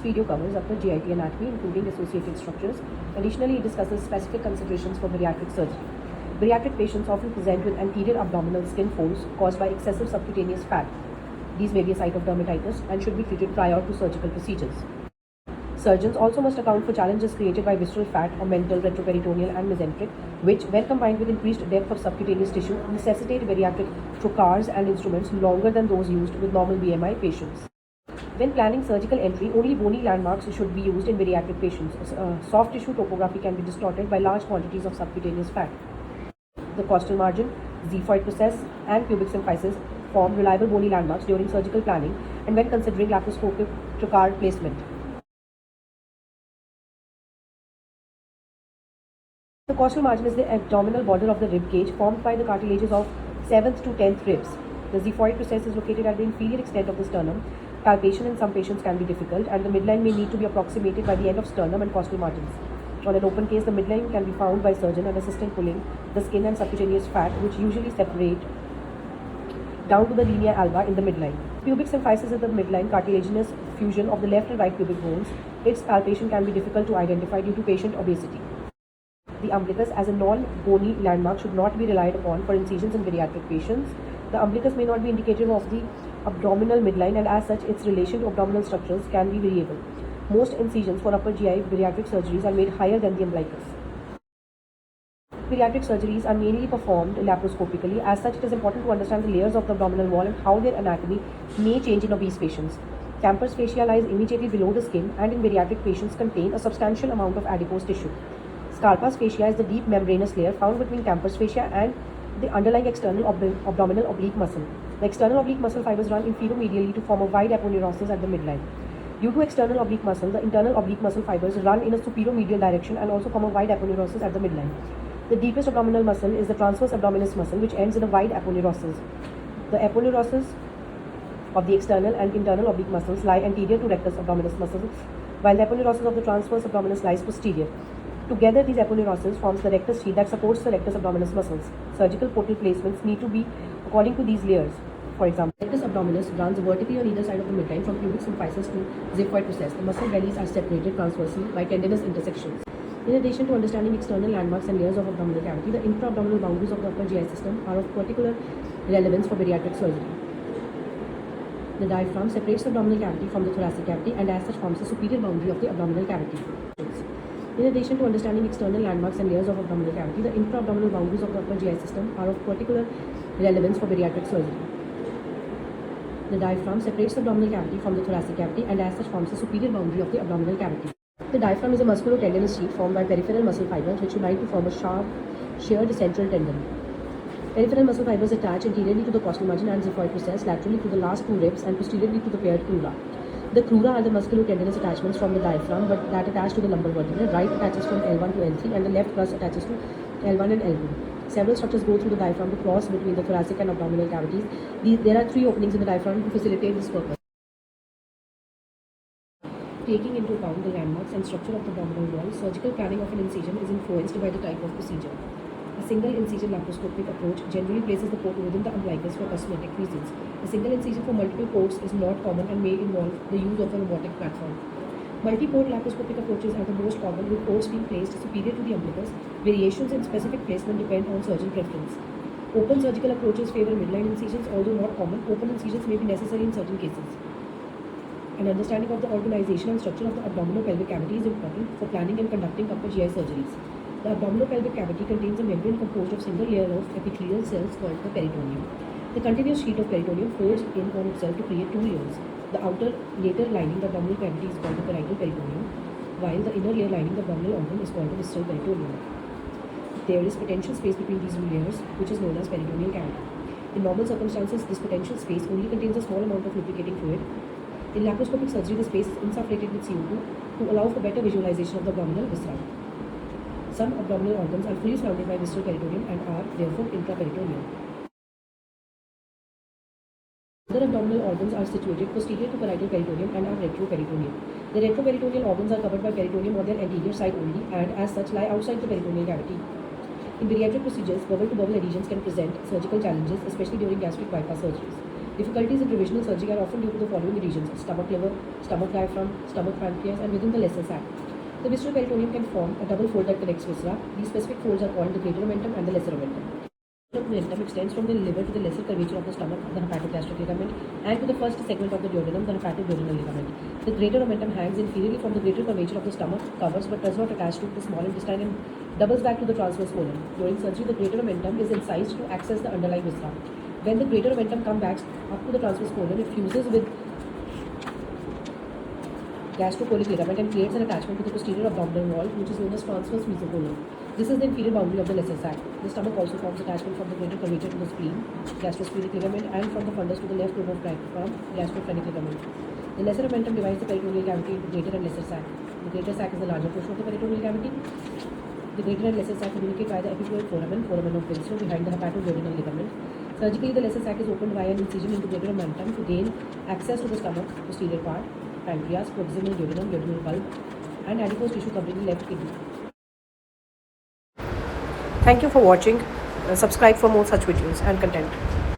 video covers upper GIT anatomy, including associated structures. Additionally, it discusses specific considerations for bariatric surgery. Bariatric patients often present with anterior abdominal skin folds caused by excessive subcutaneous fat. These may be a site of dermatitis and should be treated prior to surgical procedures. Surgeons also must account for challenges created by visceral fat, omental, retroperitoneal, and mesenteric, which, when combined with increased depth of subcutaneous tissue, necessitate bariatric trocars and instruments longer than those used with normal BMI patients. When planning surgical entry, only bony landmarks should be used in bariatric patients. Soft tissue topography can be distorted by large quantities of subcutaneous fat. The costal margin, xiphoid process, and pubic symphysis form reliable bony landmarks during surgical planning and when considering laparoscopic trocar placement. The costal margin is the abdominal border of the rib cage formed by the cartilages of 7th to 10th ribs. The xiphoid process is located at the inferior extent of the sternum. Palpation in some patients can be difficult, and the midline may need to be approximated by the end of sternum and costal margins. On an open case, the midline can be found by surgeon and assistant pulling the skin and subcutaneous fat, which usually separate down to the linea alba in the midline. Pubic symphysis is the midline cartilaginous fusion of the left and right pubic bones. Its palpation can be difficult to identify due to patient obesity. The umbilicus as a non-bony landmark should not be relied upon for incisions in bariatric patients. The umbilicus may not be indicative of the abdominal midline, and as such, its relation to abdominal structures can be variable. Most incisions for upper GI bariatric surgeries are made higher than the umbilicus. Bariatric surgeries are mainly performed laparoscopically. As such, it is important to understand the layers of the abdominal wall and how their anatomy may change in obese patients. Campus fascia lies immediately below the skin and in bariatric patients contain a substantial amount of adipose tissue. Scalpas fascia is the deep membranous layer found between campus fascia and the underlying external abdominal oblique muscle. The external oblique muscle fibers run inferomedially to form a wide aponeurosis at the midline. Due to external oblique muscle, the internal oblique muscle fibers run in a superomedial direction and also form a wide aponeurosis at the midline. The deepest abdominal muscle is the transverse abdominis muscle, which ends in a wide aponeurosis. The aponeurosis of the external and internal oblique muscles lie anterior to rectus abdominis muscles, while the aponeurosis of the transverse abdominis lies posterior. Together, these aponeurosis forms the rectus sheath that supports the rectus abdominis muscles. Surgical portal placements need to be according to these layers. For example, rectus abdominis runs vertically on either side of the midline from pubic symphysis to xiphoid process. The muscle bellies are separated transversely by tendinous intersections. In addition to understanding external landmarks and layers of abdominal cavity, the intra-abdominal boundaries of the upper GI system are of particular relevance for bariatric surgery. The diaphragm separates the abdominal cavity from the thoracic cavity and as such forms the superior boundary of the abdominal cavity. In addition to understanding external landmarks and layers of abdominal cavity, the intra-abdominal boundaries of the upper GI system are of particular relevance for bariatric surgery. The diaphragm separates the abdominal cavity from the thoracic cavity and as such forms the superior boundary of the abdominal cavity. The diaphragm is a musculotendinous sheath formed by peripheral muscle fibers which unite to form a sharp, sheared central tendon. Peripheral muscle fibers attach anteriorly to the costal margin and xiphoid process, laterally to the last two ribs and posteriorly to the paired crura. The crura are the musculotendinous attachments from the diaphragm but that attach to the lumbar vertebrae. Right attaches from L1 to L3 and the left crus attaches to L1 and L2. Several structures go through the diaphragm to cross between the thoracic and abdominal cavities. There are 3 openings in the diaphragm to facilitate this purpose. Taking into account the landmarks and structure of the abdominal wall, surgical planning of an incision is influenced by the type of procedure. A single incision laparoscopic approach generally places the port within the umbilicus for cosmetic reasons. A single incision for multiple ports is not common and may involve the use of a robotic platform. Multi-port laparoscopic approaches are the most common, with ports being placed superior to the umbilicus. Variations in specific placement depend on surgeon preference. Open surgical approaches favor midline incisions, although not common. Open incisions may be necessary in certain cases. An understanding of the organization and structure of the abdominopelvic cavity is important for planning and conducting upper GI surgeries. The abdominopelvic cavity contains a membrane composed of single layer of epithelial cells called the peritoneum. The continuous sheet of peritoneum folds in on itself to create 2 layers. The outer later lining the abdominal cavity is called the parietal peritoneum, while the inner layer lining the abdominal organ is called the visceral peritoneum. There is potential space between these 2 layers, which is known as peritoneal cavity. In normal circumstances, this potential space only contains a small amount of lubricating fluid. In laparoscopic surgery, the space is insufflated with CO2 to allow for better visualization of the abdominal viscera. Some abdominal organs are fully surrounded by visceral peritoneum and are therefore intraperitoneal. Other abdominal organs are situated posterior to parietal peritoneum and are retroperitoneal. The retroperitoneal organs are covered by peritoneum on their anterior side only and as such lie outside the peritoneal cavity. In bariatric procedures, bubble-to-bubble adhesions can present surgical challenges, especially during gastric bypass surgeries. Difficulties in revisional surgery are often due to the following regions: stomach liver, stomach diaphragm, stomach pancreas, and within the lesser sac. The visceral peritoneum can form a double fold that connects viscera. These specific folds are called the greater omentum and the lesser omentum. The omentum extends from the liver to the lesser curvature of the stomach, the hepatogastric ligament, and to the first segment of the duodenum, the hepatoduodenal ligament. The greater omentum hangs inferiorly from the greater curvature of the stomach, covers but does not attach to the small intestine, and doubles back to the transverse colon. During surgery, the greater omentum is incised to access the underlying viscera. When the greater omentum comes back up to the transverse colon, it fuses with gastrocolic ligament and creates an attachment to the posterior abdominal wall, which is known as transverse mesocolon. This is the inferior boundary of the lesser sac. The stomach also forms attachment from the greater curvature to the spleen, gastrosplenic ligament, and from the fundus to the left lobe of diaphragm, gastrophrenic ligament. The lesser omentum divides the peritoneal cavity into greater and lesser sac. The greater sac is the larger portion of the peritoneal cavity. The greater and lesser sac communicate via the epiploid foramen of Windsor behind the hepatoduodenal ligament. Surgically, the lesser sac is opened via an incision into greater omentum to gain access to the stomach, posterior part, pancreas, proximal duodenum, duodenal bulb, and adipose tissue covering the left kidney. Thank you for watching. Subscribe for more such videos and content.